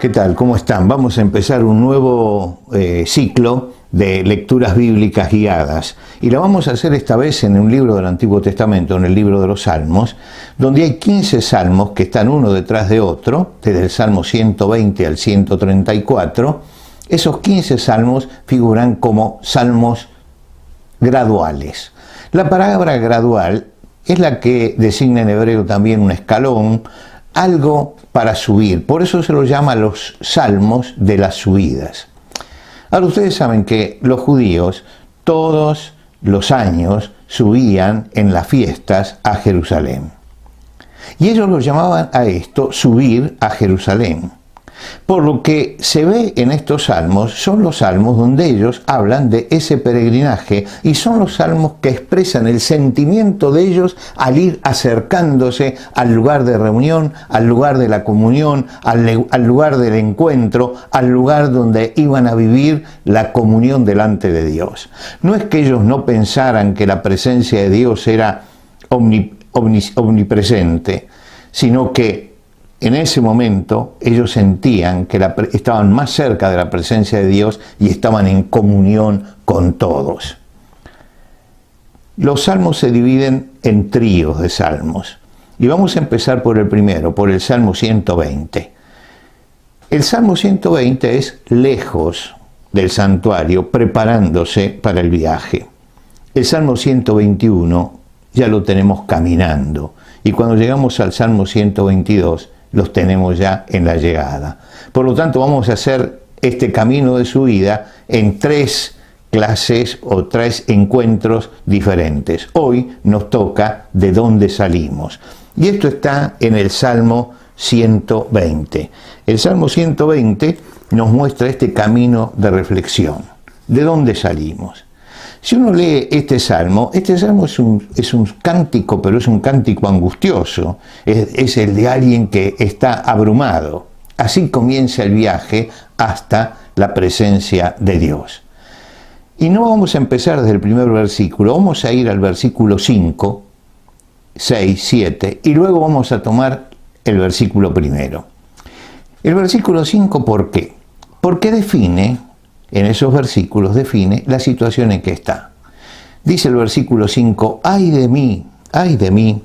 ¿Qué tal? ¿Cómo están? Vamos a empezar un nuevo ciclo de lecturas bíblicas guiadas. Y la vamos a hacer esta vez en un libro del Antiguo Testamento, en el libro de los Salmos, donde hay 15 salmos que están uno detrás de otro, desde el Salmo 120 al 134. Esos 15 salmos figuran como salmos graduales. La palabra gradual es la que designa en hebreo también un escalón, algo para subir. Por eso se los llama los salmos de las subidas. Ahora ustedes saben que los judíos todos los años subían en las fiestas a Jerusalén. Y ellos lo llamaban a esto subir a Jerusalén. Por lo que se ve en estos salmos, son los salmos donde ellos hablan de ese peregrinaje y son los salmos que expresan el sentimiento de ellos al ir acercándose al lugar de reunión, al lugar de la comunión, al lugar del encuentro, al lugar donde iban a vivir la comunión delante de Dios. No es que ellos no pensaran que la presencia de Dios era omnipresente, sino que en ese momento ellos sentían que estaban más cerca de la presencia de Dios y estaban en comunión con todos. Los salmos se dividen en tríos de salmos. Y vamos a empezar por el primero, por el Salmo 120. El Salmo 120 es lejos del santuario, preparándose para el viaje. El Salmo 121 ya lo tenemos caminando. Y cuando llegamos al Salmo 122, los tenemos ya en la llegada. Por lo tanto, vamos a hacer este camino de subida en 3 clases o 3 encuentros diferentes. Hoy nos toca de dónde salimos. Y esto está en el Salmo 120. El Salmo 120 nos muestra este camino de reflexión. ¿De dónde salimos? Si uno lee este salmo es un cántico, pero es un cántico angustioso. Es el de alguien que está abrumado. Así comienza el viaje hasta la presencia de Dios. Y no vamos a empezar desde el primer versículo, vamos a ir al versículo 5, 6, 7, y luego vamos a tomar el versículo primero. El versículo 5, ¿por qué? Porque en esos versículos define la situación en que está. Dice el versículo 5, ay de mí,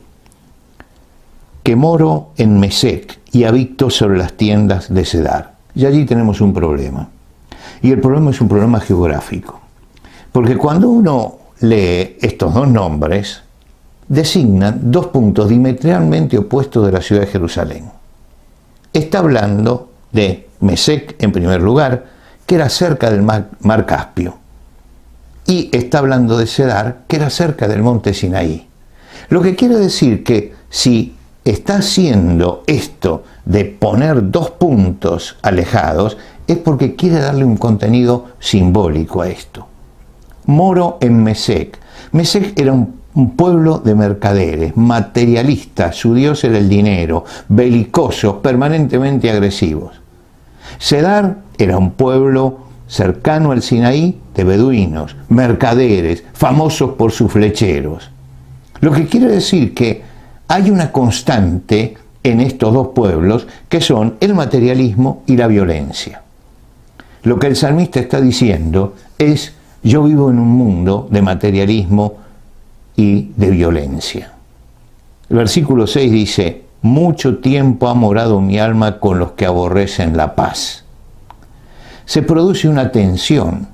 que moro en Mesec y habito sobre las tiendas de Cedar. Y allí tenemos un problema. Y el problema es un problema geográfico. Porque cuando uno lee estos dos nombres, designan 2 puntos diametralmente opuestos de la ciudad de Jerusalén. Está hablando de Mesec en primer lugar, que era cerca del mar Caspio, y está hablando de Cedar, que era cerca del monte Sinaí. Lo que quiere decir que si está haciendo esto de poner 2 puntos alejados, es porque quiere darle un contenido simbólico a esto. Moro en Mesec. Mesec era un pueblo de mercaderes, materialistas, su dios era el dinero, belicosos, permanentemente agresivos. Cedar era un pueblo cercano al Sinaí de beduinos, mercaderes, famosos por sus flecheros. Lo que quiere decir que hay una constante en estos 2 pueblos que son el materialismo y la violencia. Lo que el salmista está diciendo es: yo vivo en un mundo de materialismo y de violencia. El versículo 6 dice: mucho tiempo ha morado mi alma con los que aborrecen la paz. Se produce una tensión,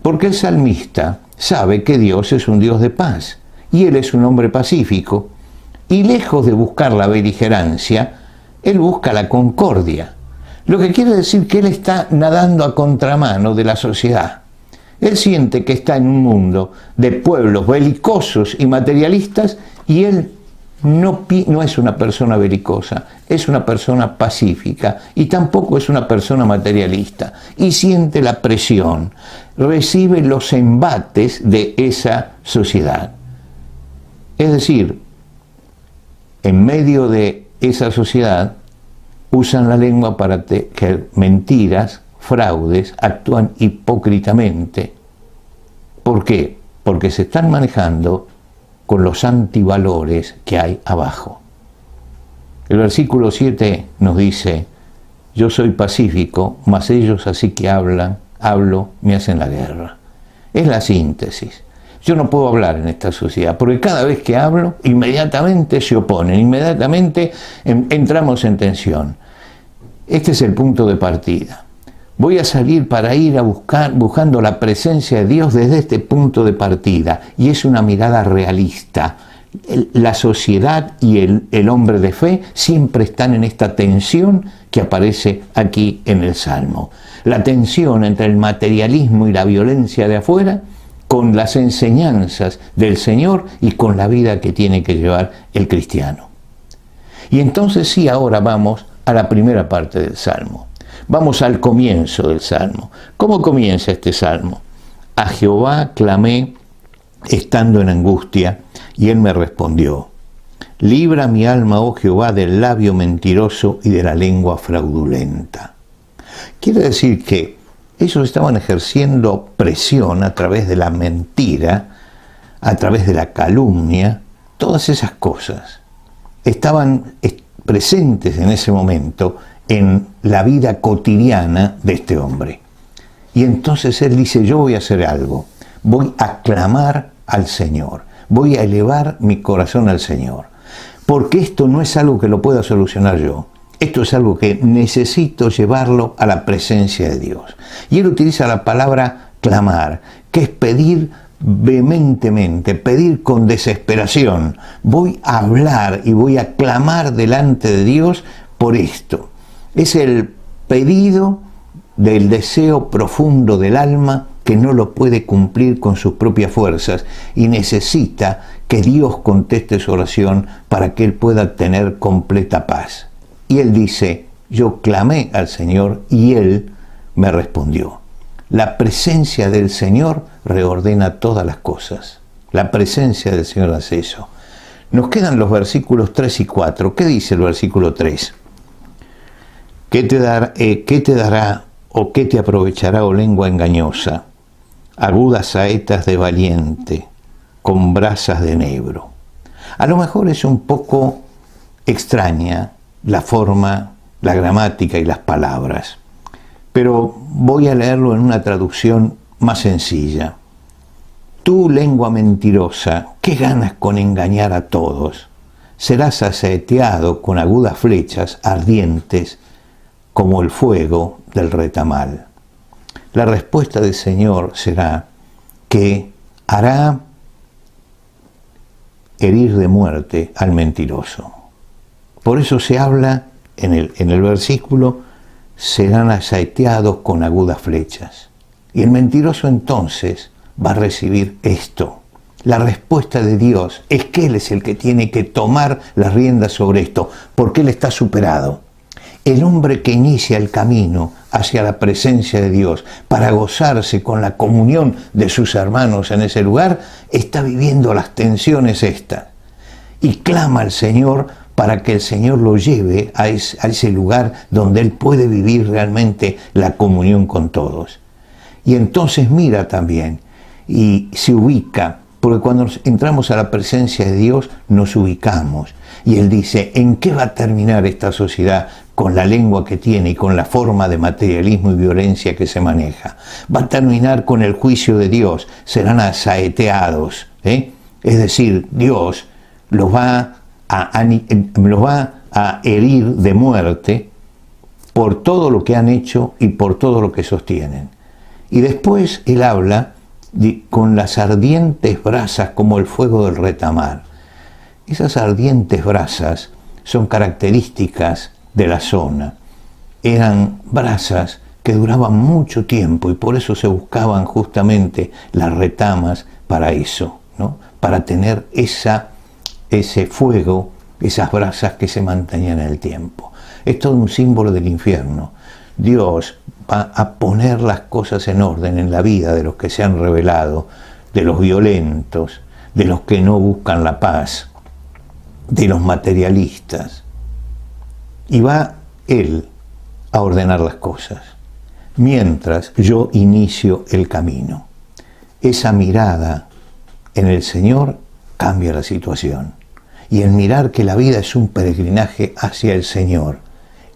porque el salmista sabe que Dios es un Dios de paz, y Él es un hombre pacífico, y lejos de buscar la beligerancia, Él busca la concordia. Lo que quiere decir que Él está nadando a contramano de la sociedad. Él siente que está en un mundo de pueblos belicosos y materialistas, y Él no es una persona belicosa, es una persona pacífica y tampoco es una persona materialista, y siente la presión, recibe los embates de esa sociedad. Es decir, en medio de esa sociedad usan la lengua para tejer mentiras, fraudes, actúan hipócritamente. ¿Por qué? Porque se están manejando con los antivalores que hay abajo. El versículo 7 nos dice: Yo soy pacífico, mas ellos así que hablo, me hacen la guerra. Es la síntesis. Yo no puedo hablar en esta sociedad, porque cada vez que hablo, inmediatamente se oponen, inmediatamente entramos en tensión. Este es el punto de partida. Voy a salir para ir a buscando la presencia de Dios desde este punto de partida, y es una mirada realista. La sociedad y el hombre de fe siempre están en esta tensión que aparece aquí en el Salmo. La tensión entre el materialismo y la violencia de afuera, con las enseñanzas del Señor y con la vida que tiene que llevar el cristiano. Y entonces sí, ahora vamos a la primera parte del Salmo. Vamos al comienzo del Salmo. ¿Cómo comienza este Salmo? A Jehová clamé estando en angustia, y Él me respondió. Libra mi alma, oh Jehová, del labio mentiroso y de la lengua fraudulenta. Quiere decir que ellos estaban ejerciendo presión a través de la mentira, a través de la calumnia, todas esas cosas estaban presentes en ese momento en la vida cotidiana de este hombre. Y entonces él dice, yo voy a hacer algo, voy a clamar al Señor, voy a elevar mi corazón al Señor, porque esto no es algo que lo pueda solucionar yo. Esto es algo que necesito llevarlo a la presencia de Dios. Y él utiliza la palabra clamar, que es pedir vehementemente, pedir con desesperación. Voy a hablar y voy a clamar delante de Dios por esto. Es el pedido del deseo profundo del alma que no lo puede cumplir con sus propias fuerzas y necesita que Dios conteste su oración para que él pueda tener completa paz. Y él dice, yo clamé al Señor y Él me respondió. La presencia del Señor reordena todas las cosas. La presencia del Señor hace eso. Nos quedan los versículos 3 y 4. ¿Qué dice el versículo 3? ¿Qué te dará o qué te aprovechará, oh lengua engañosa? Agudas saetas de valiente, con brasas de enebro. A lo mejor es un poco extraña la forma, la gramática y las palabras. Pero voy a leerlo en una traducción más sencilla. Tú, lengua mentirosa, ¿qué ganas con engañar a todos? Serás asaeteado con agudas flechas ardientes como el fuego del retamal. La respuesta del Señor será que hará herir de muerte al mentiroso. Por eso se habla en el versículo, serán asaeteados con agudas flechas. Y el mentiroso entonces va a recibir esto. La respuesta de Dios es que Él es el que tiene que tomar las riendas sobre esto, porque Él está superado. El hombre que inicia el camino hacia la presencia de Dios para gozarse con la comunión de sus hermanos en ese lugar, está viviendo las tensiones estas. Y clama al Señor para que el Señor lo lleve a ese lugar donde Él puede vivir realmente la comunión con todos. Y entonces mira también y se ubica, porque cuando entramos a la presencia de Dios nos ubicamos. Y Él dice, ¿en qué va a terminar esta sociedad con la lengua que tiene y con la forma de materialismo y violencia que se maneja? Va a terminar con el juicio de Dios, serán asaeteados, Es decir, Dios los va a herir de muerte por todo lo que han hecho y por todo lo que sostienen. Y después él habla con las ardientes brasas como el fuego del retamar. Esas ardientes brasas son características de la zona. Eran brasas que duraban mucho tiempo y por eso se buscaban justamente las retamas para eso, ¿no? Para tener ese fuego, esas brasas que se mantenían en el tiempo. Es todo un símbolo del infierno. Dios va a poner las cosas en orden en la vida de los que se han rebelado, de los violentos, de los que no buscan la paz, de los materialistas. Y va Él a ordenar las cosas, mientras yo inicio el camino. Esa mirada en el Señor cambia la situación. Y el mirar que la vida es un peregrinaje hacia el Señor,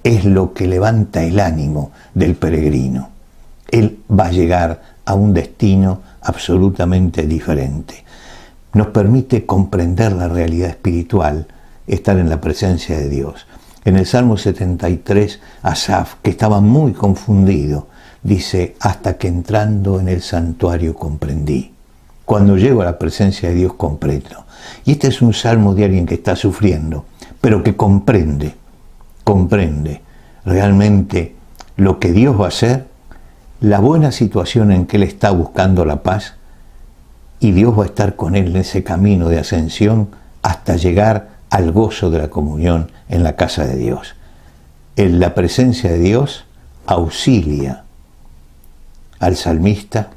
es lo que levanta el ánimo del peregrino. Él va a llegar a un destino absolutamente diferente. Nos permite comprender la realidad espiritual, estar en la presencia de Dios. En el Salmo 73, Asaf, que estaba muy confundido, dice, hasta que entrando en el santuario comprendí. Cuando llego a la presencia de Dios comprendo. Y este es un salmo de alguien que está sufriendo, pero que comprende realmente lo que Dios va a hacer, la buena situación en que él está buscando la paz, y Dios va a estar con él en ese camino de ascensión hasta llegar al gozo de la comunión en la casa de Dios. En la presencia de Dios auxilia al salmista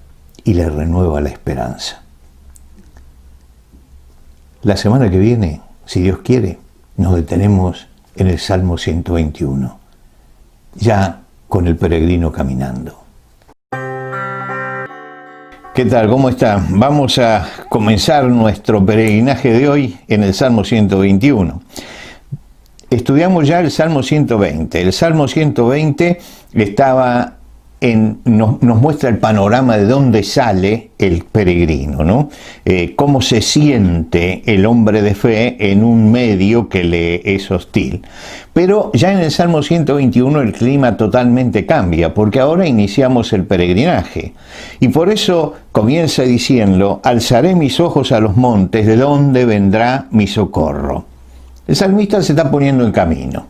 y le renueva la esperanza. La semana que viene, si Dios quiere, nos detenemos en el Salmo 121, ya con el peregrino caminando. ¿Qué tal? ¿Cómo está? Vamos a comenzar nuestro peregrinaje de hoy en el Salmo 121. Estudiamos ya el Salmo 120. El Salmo 120 nos muestra el panorama de dónde sale el peregrino, ¿no? Cómo se siente el hombre de fe en un medio que le es hostil. Pero ya en el Salmo 121 el clima totalmente cambia, porque ahora iniciamos el peregrinaje. Y por eso comienza diciendo, alzaré mis ojos a los montes, ¿de dónde vendrá mi socorro? El salmista se está poniendo en camino.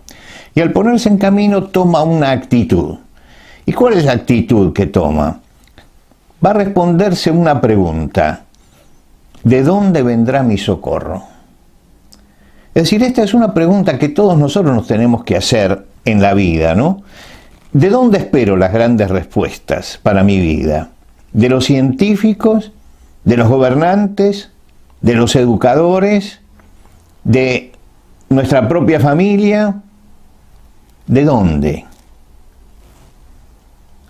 Y al ponerse en camino toma una actitud. ¿Y cuál es la actitud que toma? Va a responderse una pregunta. ¿De dónde vendrá mi socorro? Es decir, esta es una pregunta que todos nosotros nos tenemos que hacer en la vida, ¿no? ¿De dónde espero las grandes respuestas para mi vida? ¿De los científicos? ¿De los gobernantes? ¿De los educadores? ¿De nuestra propia familia? ¿De dónde?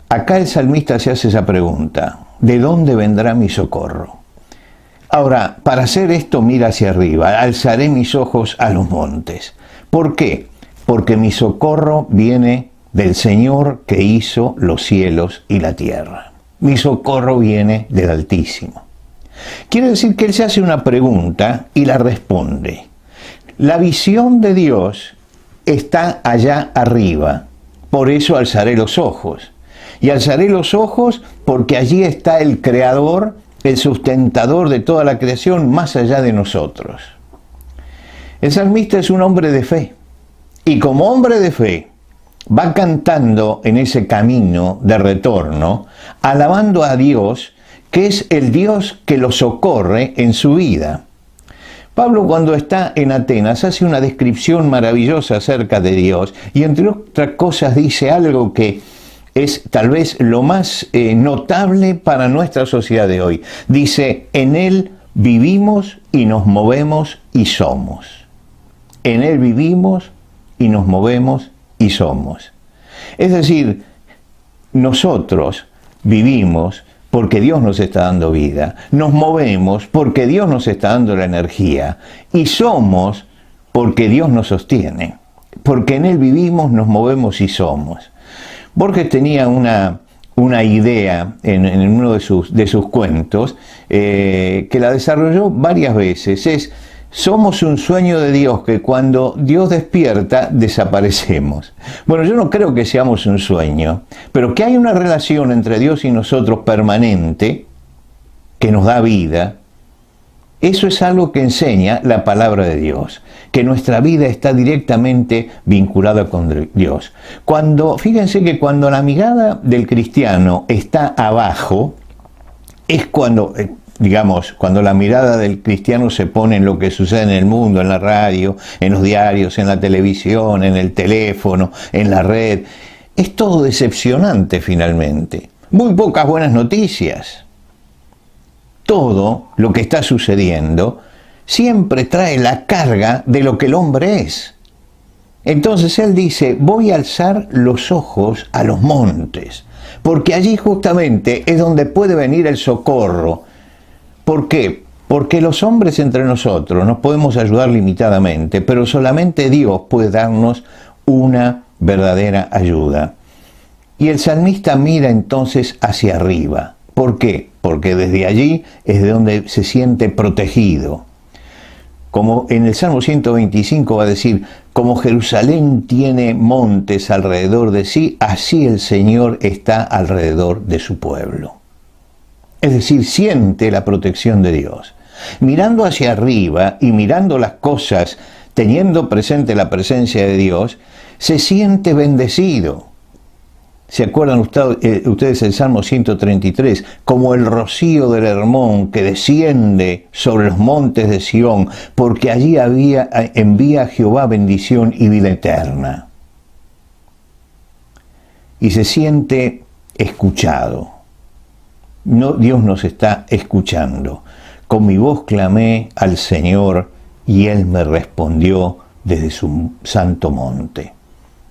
Acá el salmista se hace esa pregunta, ¿de dónde vendrá mi socorro? Ahora, para hacer esto mira hacia arriba, alzaré mis ojos a los montes. ¿Por qué? Porque mi socorro viene del Señor que hizo los cielos y la tierra. Mi socorro viene del Altísimo. Quiere decir que él se hace una pregunta y la responde. La visión de Dios está allá arriba, por eso alzaré los ojos. Y alzaré los ojos porque allí está el Creador, el sustentador de toda la creación, más allá de nosotros. El salmista es un hombre de fe. Y como hombre de fe, va cantando en ese camino de retorno, alabando a Dios, que es el Dios que lo socorre en su vida. Pablo, cuando está en Atenas, hace una descripción maravillosa acerca de Dios y entre otras cosas dice algo que es tal vez lo más notable para nuestra sociedad de hoy. Dice, en Él vivimos y nos movemos y somos. En Él vivimos y nos movemos y somos. Es decir, nosotros vivimos porque Dios nos está dando vida, nos movemos porque Dios nos está dando la energía y somos porque Dios nos sostiene, porque en Él vivimos, nos movemos y somos. Borges tenía una idea en uno de sus cuentos que la desarrolló varias veces. Somos un sueño de Dios que cuando Dios despierta desaparecemos. Bueno, yo no creo que seamos un sueño, pero que hay una relación entre Dios y nosotros permanente que nos da vida. Eso es algo que enseña la palabra de Dios, que nuestra vida está directamente vinculada con Dios. Fíjense que cuando la mirada del cristiano está abajo, es cuando la mirada del cristiano se pone en lo que sucede en el mundo, en la radio, en los diarios, en la televisión, en el teléfono, en la red. Es todo decepcionante finalmente. Muy pocas buenas noticias. Todo lo que está sucediendo siempre trae la carga de lo que el hombre es. Entonces él dice, voy a alzar los ojos a los montes, porque allí justamente es donde puede venir el socorro. ¿Por qué? Porque los hombres entre nosotros nos podemos ayudar limitadamente, pero solamente Dios puede darnos una verdadera ayuda. Y el salmista mira entonces hacia arriba. ¿Por qué? Porque desde allí es de donde se siente protegido. Como en el Salmo 125 va a decir, como Jerusalén tiene montes alrededor de sí, así el Señor está alrededor de su pueblo. Es decir, siente la protección de Dios. Mirando hacia arriba y mirando las cosas, teniendo presente la presencia de Dios, se siente bendecido. ¿Se acuerdan ustedes el Salmo 133? Como el rocío del Hermón que desciende sobre los montes de Sión, porque allí envía Jehová bendición y vida eterna. Y se siente escuchado. No, Dios nos está escuchando. Con mi voz clamé al Señor y Él me respondió desde su santo monte.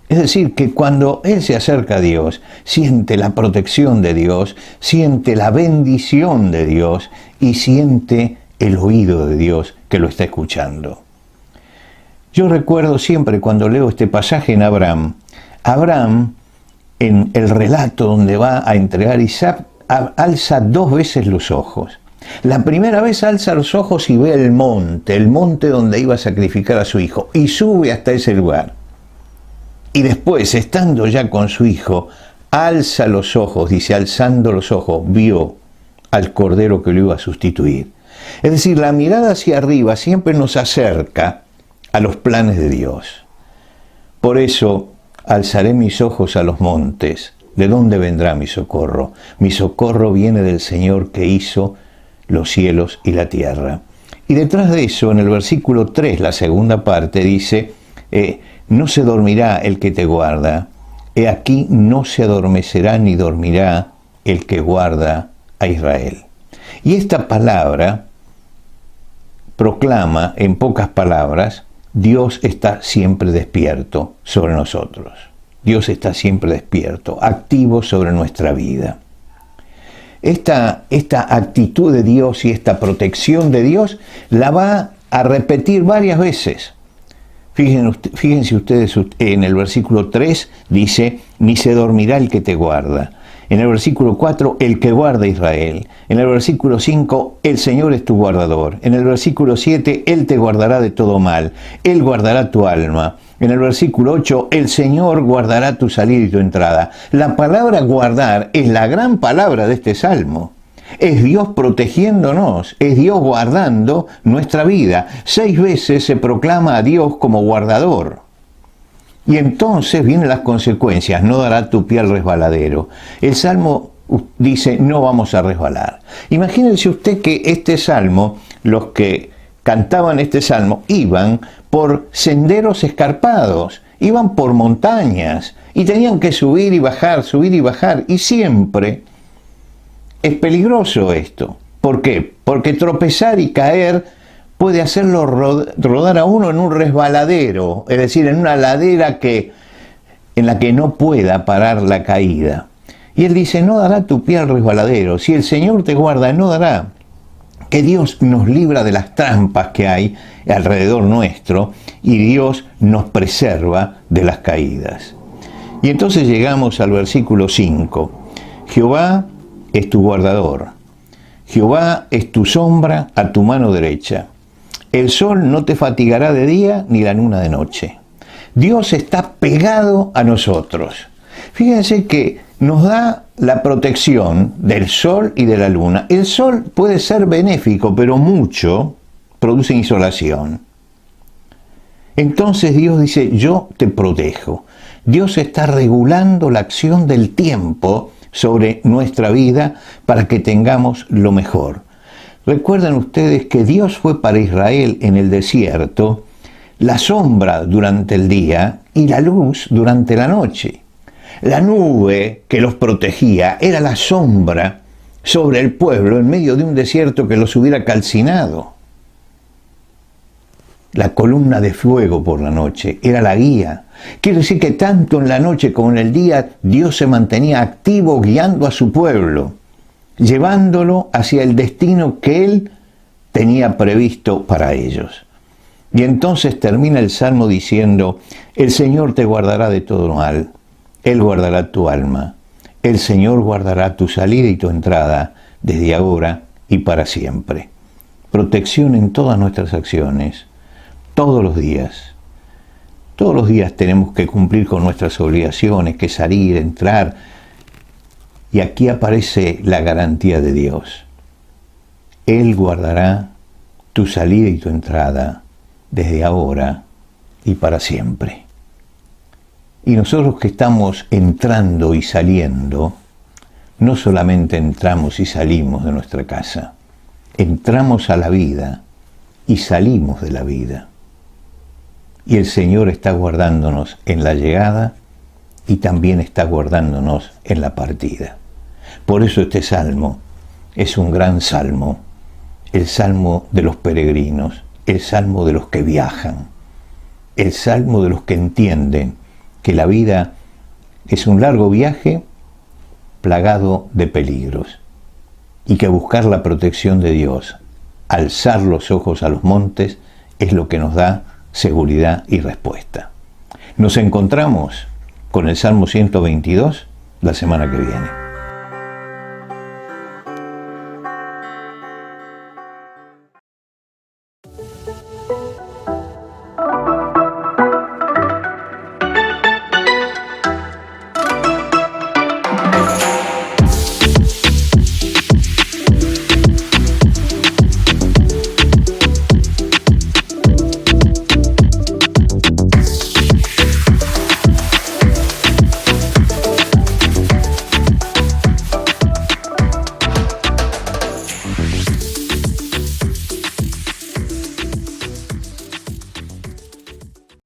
Es decir, que cuando él se acerca a Dios, siente la protección de Dios, siente la bendición de Dios y siente el oído de Dios que lo está escuchando. Yo recuerdo siempre cuando leo este pasaje en Abraham, en el relato donde va a entregar Isaac, alza 2 veces los ojos. La primera vez alza los ojos y ve el monte donde iba a sacrificar a su hijo, y sube hasta ese lugar. Y después, estando ya con su hijo, alza los ojos, dice, alzando los ojos, vio al cordero que lo iba a sustituir. Es decir, la mirada hacia arriba siempre nos acerca a los planes de Dios. Por eso, alzaré mis ojos a los montes. ¿De dónde vendrá mi socorro? Mi socorro viene del Señor que hizo los cielos y la tierra. Y detrás de eso, en el versículo 3, la segunda parte, dice, no se dormirá el que te guarda, he aquí no se adormecerá ni dormirá el que guarda a Israel. Y esta palabra proclama, en pocas palabras, Dios está siempre despierto sobre nosotros. Dios está siempre despierto, activo sobre nuestra vida. Esta actitud de Dios y esta protección de Dios la va a repetir varias veces. Fíjense ustedes, en el versículo 3 dice, ni se dormirá el que te guarda. En el versículo 4, el que guarda a Israel. En el versículo 5, el Señor es tu guardador. En el versículo 7, Él te guardará de todo mal. Él guardará tu alma. En el versículo 8, el Señor guardará tu salida y tu entrada. La palabra guardar es la gran palabra de este salmo. Es Dios protegiéndonos, es Dios guardando nuestra vida. 6 veces se proclama a Dios como guardador. Y entonces vienen las consecuencias, no dará tu pie al resbaladero. El Salmo dice, no vamos a resbalar. Imagínense usted que este Salmo, los que cantaban este Salmo, iban por senderos escarpados, iban por montañas, y tenían que subir y bajar, y siempre es peligroso esto. ¿Por qué? Porque tropezar y caer puede hacerlo rodar a uno en un resbaladero, es decir, en una ladera en la que no pueda parar la caída. Y él dice, no dará tu pie al resbaladero. Si el Señor te guarda, no dará. Que Dios nos libra de las trampas que hay alrededor nuestro y Dios nos preserva de las caídas. Y entonces llegamos al versículo 5. Jehová es tu guardador. Jehová es tu sombra a tu mano derecha. El sol no te fatigará de día ni la luna de noche. Dios está pegado a nosotros. Fíjense que nos da la protección del sol y de la luna. El sol puede ser benéfico, pero mucho produce insolación. Entonces Dios dice, yo te protejo. Dios está regulando la acción del tiempo sobre nuestra vida para que tengamos lo mejor. Recuerden ustedes que Dios fue para Israel en el desierto la sombra durante el día y la luz durante la noche. La nube que los protegía era la sombra sobre el pueblo en medio de un desierto que los hubiera calcinado. La columna de fuego por la noche era la guía. Quiere decir que tanto en la noche como en el día Dios se mantenía activo guiando a su pueblo, llevándolo hacia el destino que Él tenía previsto para ellos. Y entonces termina el Salmo diciendo, el Señor te guardará de todo mal, Él guardará tu alma, el Señor guardará tu salida y tu entrada desde ahora y para siempre. Protección en todas nuestras acciones, todos los días. Todos los días tenemos que cumplir con nuestras obligaciones, que salir, entrar. Y aquí aparece la garantía de Dios. Él guardará tu salida y tu entrada desde ahora y para siempre. Y nosotros que estamos entrando y saliendo, no solamente entramos y salimos de nuestra casa, entramos a la vida y salimos de la vida. Y el Señor está guardándonos en la llegada y también está guardándonos en la partida. Por eso este salmo es un gran salmo, el salmo de los peregrinos, el salmo de los que viajan, el salmo de los que entienden que la vida es un largo viaje plagado de peligros y que buscar la protección de Dios, alzar los ojos a los montes, es lo que nos da seguridad y respuesta. Nos encontramos con el Salmo 122 la semana que viene.